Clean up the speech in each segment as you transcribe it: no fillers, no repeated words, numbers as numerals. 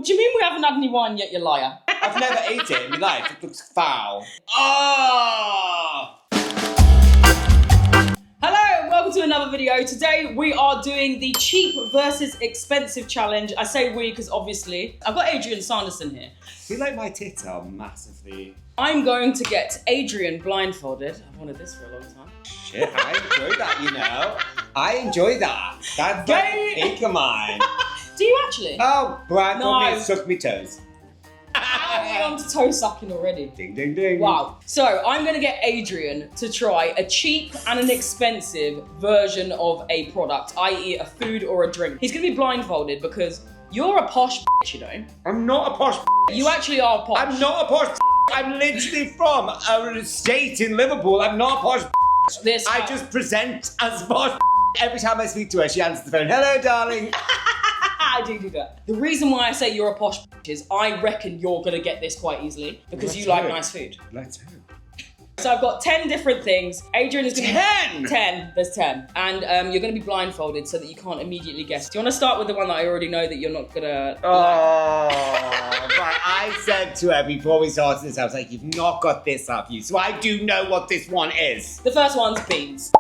What do you mean we haven't had any wine yet, you liar? I've never ate it in my life. It looks foul. Oh! Hello and welcome to another video. Today we are doing the cheap versus expensive challenge. I say we because obviously I've got Adrian Sanderson here. I feel like my tits are massively... I'm going to get Adrian blindfolded. I've wanted this for a long time. Shit, I enjoy that, you know. I enjoy that. That's like a peak of mine. Do you actually? Oh, blindfold No. me, suck me toes. We're on to toe sucking already. Ding, ding, ding. Wow. So I'm going to get Adrian to try a cheap and an expensive version of a product, i.e. a food or a drink. He's going to be blindfolded because you're a posh bitch, you know. I'm not a posh You actually are posh. I'm not a posh I'm literally from an estate in Liverpool. I'm not a posh I just present as posh. Every time I speak to her, she answers the phone. Hello, darling. I do that. The reason why I say you're a posh is I reckon you're going to get this quite easily because you like nice food. Let's hope. So I've got 10 different things. Adrian is going to 10? 10. There's 10. And you're going to be blindfolded so that you can't immediately guess. Do you want to start with the one that I already know that you're not going to Right. I said to her before we started this, I was like, you've not got this, have you? So I do know what this one is. The first one's beans.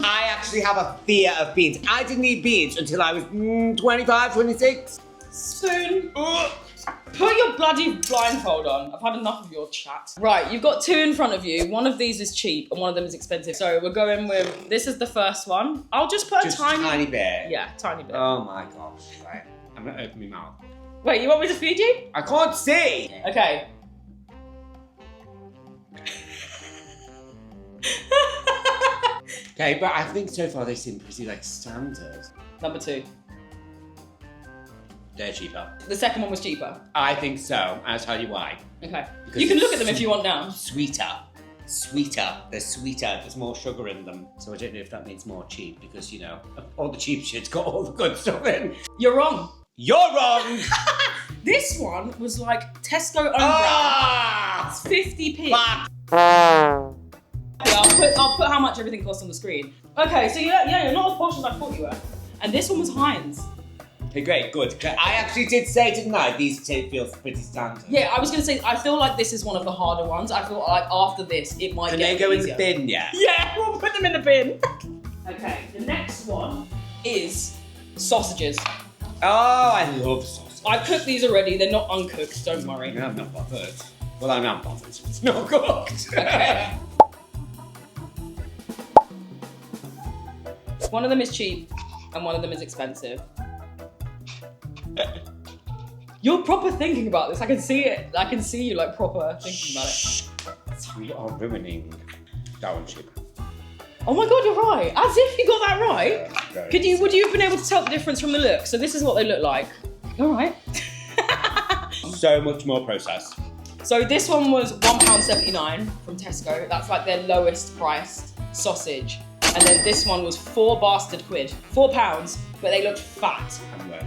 I actually have a fear of beans. I didn't eat beans until I was 25, 26. Spoon. Ugh. Put your bloody blindfold on. I've had enough of your chat. Right, you've got two in front of you. One of these is cheap and one of them is expensive. So we're going with, this is the first one. I'll just put Just a tiny bit. Yeah, tiny bit. Oh my gosh. Right. I'm gonna open my mouth. Wait, you want me to feed you? I can't see. Okay. Okay, but I think so far they seem pretty like standard. Number 2. They're cheaper. The second one was cheaper. I think so. I'll tell you why. Okay. Because You can look at them if you want now. Sweeter. Sweeter. They're sweeter. There's more sugar in them. So I don't know if that means more cheap because, you know, all the cheap shit's got all the good stuff in. You're wrong. You're wrong! This one was like Tesco unwrapped. Ah! It's 50p. Fuck! Yeah, I'll put how much everything costs on the screen. Okay, so yeah, you're not as posh as I thought you were. And this one was Heinz. Okay, great, good. I actually did say, didn't I? These two feel pretty standard. Yeah, I was gonna say, I feel like this is one of the harder ones. I feel like after this, it might Can get they go easier. in the bin yet? Yeah, we'll put them in the bin. Okay, the next one is sausages. Oh, I love sausage. I've cooked these already. They're not uncooked, don't worry. No, I'm not bothered. Well, I'm not bothered. It's not cooked. Okay. One of them is cheap and one of them is expensive. You're proper thinking about this. I can see it. I can see you like proper thinking about it. We are ruining Downship. Oh my god, you're right. As if you got that right. Very Would you have been able to tell the difference from the look? So this is what they look like. All right. So much more processed. So this one was £1.79 from Tesco. That's like their lowest priced sausage. And then this one was £4 £4, but they looked fat. I'm worth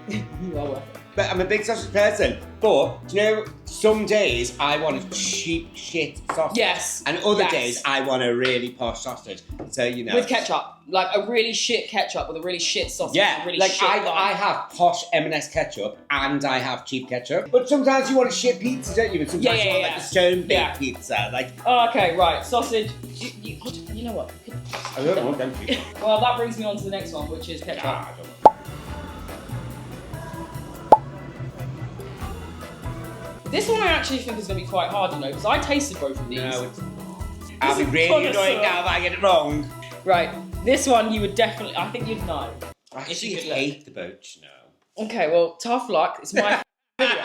it. You are worth it. But I'm a big sausage person. But, do you know, some days I want a cheap shit sausage. Yes. And other Yes. days I want a really posh sausage. So, you know. With ketchup. Like a really shit ketchup with a really shit sausage. Yeah, a really like shit bun. I have posh M&S ketchup and I have cheap ketchup. But sometimes you want a shit pizza, don't you? And sometimes you want like a stone baked pizza. Like, Oh, okay, right. Sausage. You know what? I don't want them pizza. Well, that brings me on to the next one, which is ketchup. I don't want This one I actually think is going to be quite hard, you know, because I tasted both of these. No, I'll be is really connoisseur. annoying now if I get it wrong. Right, this one you would definitely, I think you'd know. I If actually you could look. hate the boats now. Okay, well, tough luck. It's my video.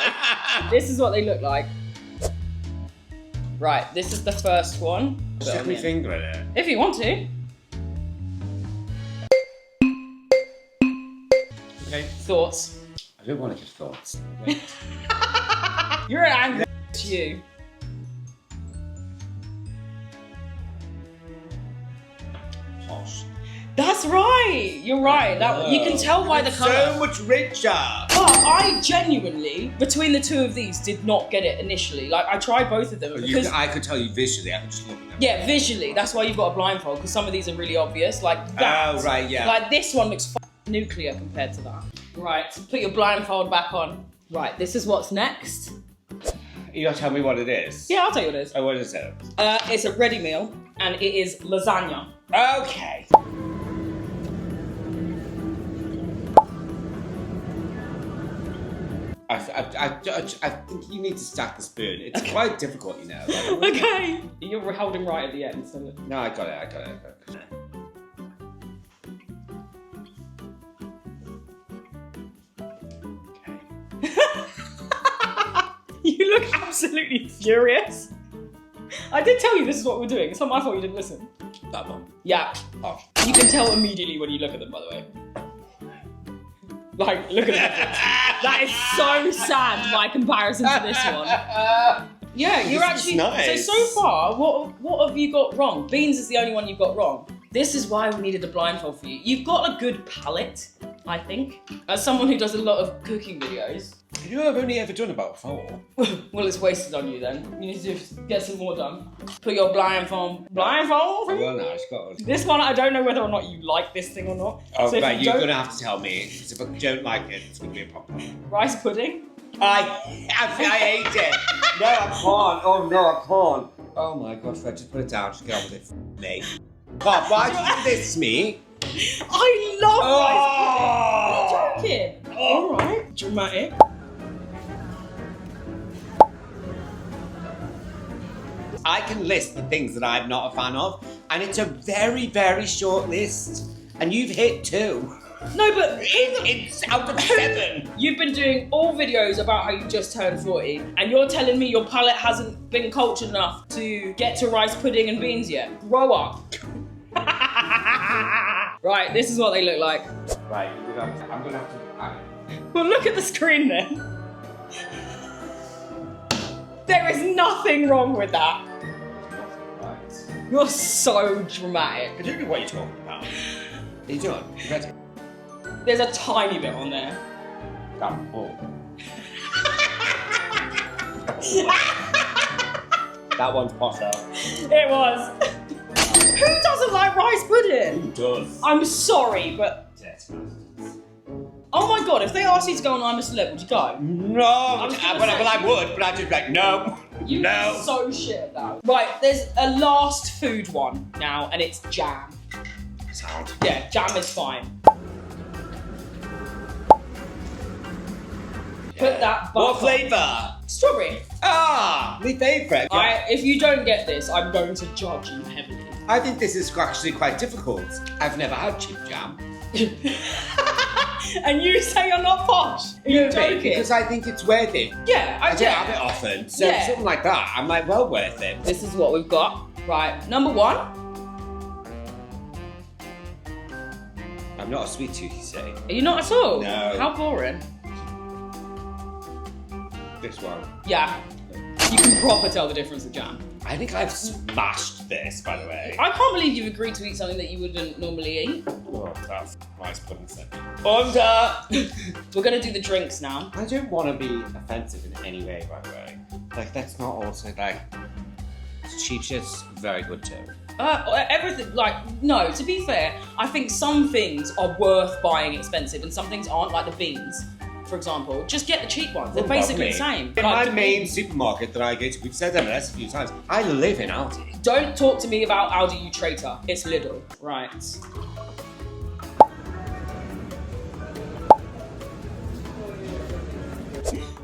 This is what they look like. Right, this is the first one. Stick my finger in it. If you want to. Okay. Thoughts? I don't want to give thoughts. You're an angry you. Posh. That's right. You're right. That, you can tell by the It's colour. so much richer. But I genuinely, between the two of these, did not get it initially. Like, I tried both of them because... I could tell you visually, I could just look at them. Yeah, visually. That's why you've got a blindfold, because some of these are really obvious. Like that. Oh, right, yeah. Like, this one looks nuclear compared to that. Right, put your blindfold back on. Right, this is what's next. You gotta tell me what it is. Yeah, I'll tell you what it is. Oh, what is it? It's a ready meal, and it is lasagna. Okay. I think you need to stack the spoon. It's quite difficult, you know. Okay. You're holding right at the end, so... No, I got it. You look absolutely furious. I did tell you this is what we're doing. It's not my fault you didn't listen. That one. Yeah. Oh. You can tell immediately when you look at them, by the way. Like, look at that. That is so sad by comparison to this one. Yeah, you're actually... nice. So far, what have you got wrong? Beans is the only one you've got wrong. This is why we needed a blindfold for you. You've got a good palate, I think. As someone who does a lot of cooking videos. You know, I've only ever done about 4. Well, it's wasted on you then. You need to get some more done. Put your blindfold. Blindfold? Well, no, it's got... This one, I don't know whether or not you like this thing or not. Oh, so right, you're going to have to tell me. Because if I don't like it, it's going to be a problem. Rice pudding? I hate it. No, I can't. Oh, no, I can't. Oh, my God, Fred, just put it down. Just get on with it. Me. God, why do you do this to me? I love rice pudding. Are you joking? All right. Dramatic. I can list the things that I'm not a fan of, and it's a very, very short list. And you've hit 2. No, but it's out of 7. You've been doing all videos about how you just turned 40, and you're telling me your palate hasn't been cultured enough to get to rice pudding and beans yet. Grow up. Right, this is what they look like. Right, I'm gonna have to... Well, look at the screen then. There is nothing wrong with that. Right. You're so dramatic. I don't know what you're talking about. Are you done? You ready? There's a tiny bit on there. Damn, oh. That one's posh out. It was. Who doesn't like rice pudding? Who does? I'm sorry, but... Oh my God, if they asked you to go on I'm a Celeb, would you go? No, well, I would, but I'd just be like, no. You are so shit at that. Right, there's a last food one now, and it's jam. Sound. Yeah, jam is fine. Put that butter. What flavour? Strawberry. Ah, my favourite. If you don't get this, I'm going to judge you heavily. I think this is actually quite difficult. I've never had cheap jam. And you say you're not posh? Are you joking? Because I think it's worth it. Yeah, I don't have it often, so something like that, I'm like, well worth it. This is what we've got. Right, number 1. I'm not a sweet tooth, you say. Are you not at all? No. How boring. This one. Yeah. You can proper tell the difference with jam. I think I've smashed this, by the way. I can't believe you've agreed to eat something that you wouldn't normally eat. Oh, that's rice pudding thing. Under! We're gonna do the drinks now. I don't want to be offensive in any way, by the way. Like, that's not also, like... Cheap shit's very good too. Everything, no, to be fair, I think some things are worth buying expensive and some things aren't, like the beans. For example, just get the cheap ones. They're basically the same. In my main supermarket that I go to, we've said M&S a few times, I live in Aldi. Don't talk to me about Aldi, you traitor. It's Lidl. Right.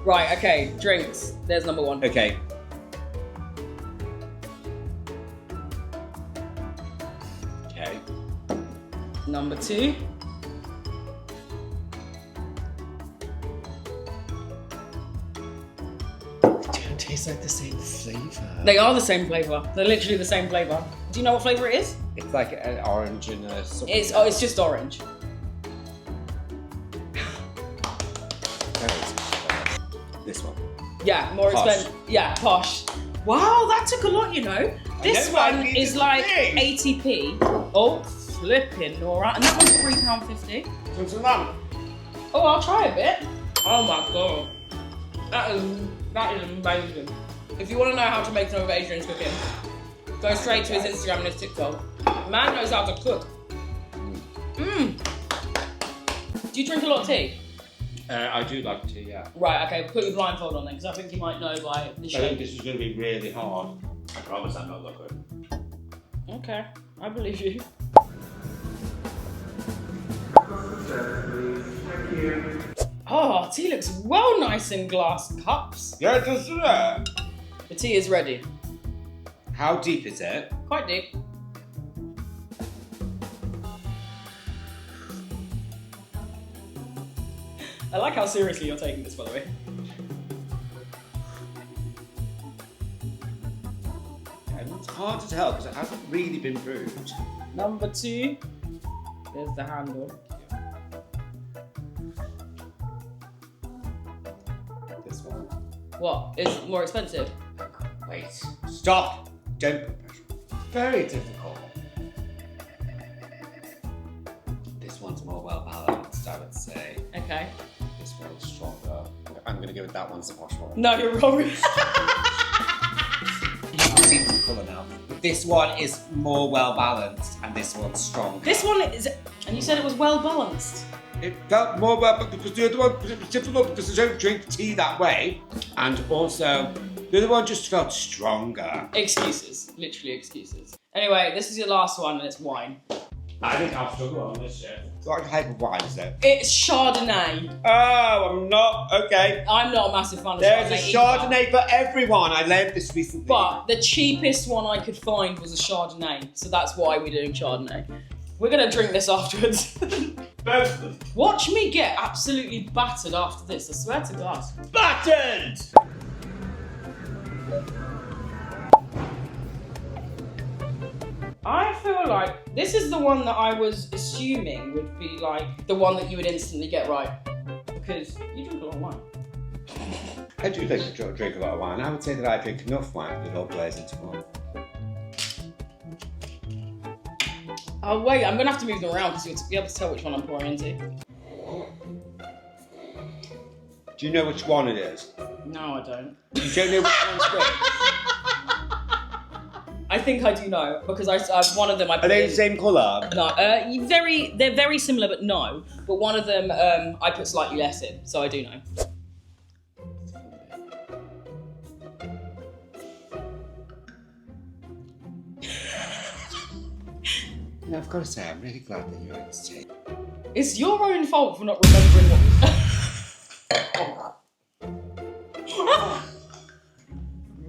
Right, okay, drinks. There's number 1. Okay. Okay. Number 2. Tastes like the same flavour. They are the same flavour. They're literally the same flavour. Do you know what flavour it is? It's like an orange and a... It's just orange. This one. Yeah, more expensive. Yeah, posh. Wow, that took a lot, you know. This one is like 80p. Oh, flipping alright. And that one's £3.50. Oh, I'll try a bit. Oh my God. That is amazing. If you want to know how to make some of Adrian's cooking, go straight to his Instagram and his TikTok. Man knows how to cook. Mmm. Do you drink a lot of tea? I do like tea, yeah. Right, okay, put your blindfold on then, because I think you might know by the I shape. think this is going to be really hard. I promise I'm not looking. Okay, I believe you. Oh, tea looks well nice in glass cups. Yeah, it does, doesn't it? The tea is ready. How deep is it? Quite deep. I like how seriously you're taking this, by the way. It's hard to tell because it hasn't really been brewed. Number 2. There's the handle. This one. What? Is it more expensive? Wait. Stop! Don't put pressure. Very difficult. This one's more well balanced, I would say. Okay. This one's stronger. I'm going to go with that one's the posh one. No, you're wrong. I've seen the colour now. This one is more well balanced and this one's stronger. This one is, and you said it was well balanced. It felt more well because the other one was difficult because I don't drink tea that way. And also, the other one just felt stronger. Excuses. Literally excuses. Anyway, this is your last one and it's wine. I think I'll struggle on this shit. What type of wine is it? It's Chardonnay. Oh, I'm not. Okay. I'm not a massive fan of There's Chardonnay. a Chardonnay for everyone. I learned this recently. But the cheapest one I could find was a Chardonnay. So that's why we're doing Chardonnay. We're going to drink this afterwards. Watch me get absolutely battered after this. I swear to God. Battered! I feel like this is the one that I was assuming would be like the one that you would instantly get right. Because you drink a lot of wine. I do drink a lot of wine. I would say that I drink enough wine that it all plays into one. Oh wait, I'm going to have to move them around because you'll be able to tell which one I'm pouring into. Do you know which one it is? No, I don't. You don't know which one's which? I think I do know because one of them I put Are they in. the same colour? No, they're very similar, but no. But one of them I put slightly less in, so I do know. Yeah, I've got to say, I'm really glad that you're at this table. It's your own fault for not remembering what.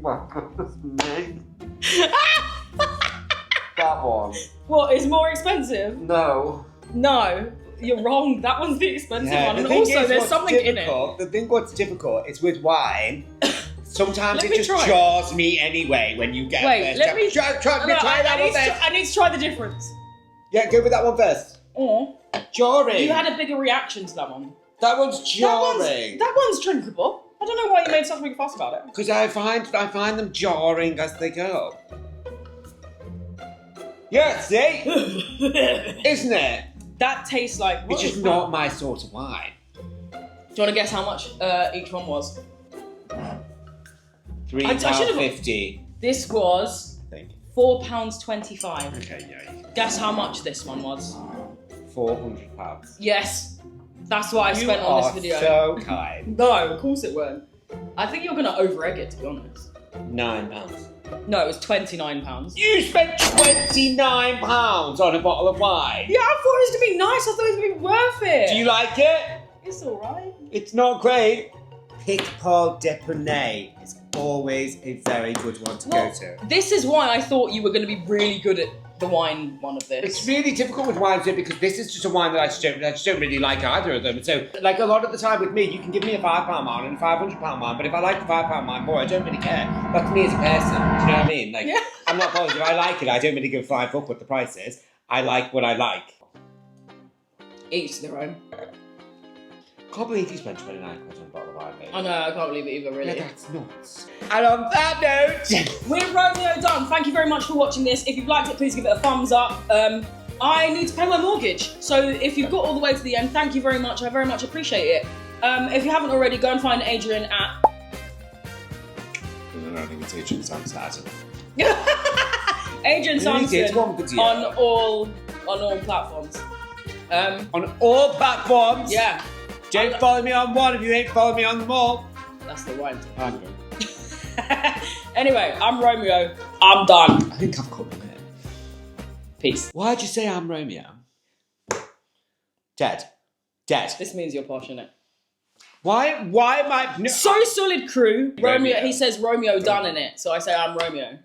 My goodness me. That one. What, is more expensive? No. No, you're wrong. That one's the expensive one. And also, there's something in it. The thing what's difficult is with wine, sometimes Let it me just try. jars me anyway when you get Wait, let me try that one first. I need to try the difference. Yeah, go with that one first. Or Jarring. you had a bigger reaction to that one. That one's jarring. That one's drinkable. I don't know why you made such a big fuss about it. Because I find them jarring as they go. Yeah, see? Isn't it? That tastes like... It's just not my sort of wine. Do you want to guess how much each one was? £3.50. This was I think. £4.25. Okay, yeah. Guess how much this one was? £400. Yes. That's what I spent on this video. So kind. No, of course it weren't. I think you're going to over-egg it, to be honest. £9. No, it was £29. You spent £29 on a bottle of wine. Yeah, I thought it was going to be nice. I thought it was going to be worth it. Do you like it? It's alright. It's not great. Pic Paul Deponay is always a very good one to go to. This is why I thought you were going to be really good at the wine one of this. It's really difficult with wines because this is just a wine that I just don't really like either of them. So, like a lot of the time with me, you can give me a £5 wine and a £500 wine, but if I like the £5 wine more, I don't really care. That's me as a person. Do you know what I mean? Like, Yeah. I'm not bothered. If I like it, I don't really give a £5 what the price is. I like what I like. Each their own. Can't believe you spent £29 on a bottle of wine, mate. I know, I can't believe it either, really. Yeah, that's nuts. And on that note, We're Romeo done. Thank you very much for watching this. If you've liked it, please give it a thumbs up. I need to pay my mortgage. So if you've got all the way to the end, thank you very much. I very much appreciate it. If you haven't already, go and find Adrian at... I think it's Adrian Sanderson. Adrian Sanderson Really did one video. on all platforms. On all platforms. Yeah. Don't follow me on one if you ain't following me on them all. That's the rhyme. Anyway, I'm Romeo. I'm done. I think I've caught the name. Peace. Why'd you say I'm Romeo? Dead. This means you're posh, innit? Why am I... No, So solid crew. Romeo. He says Romeo done in it. So I say I'm Romeo.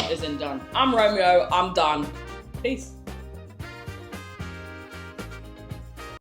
Isn't done. I'm Romeo. I'm done. Peace.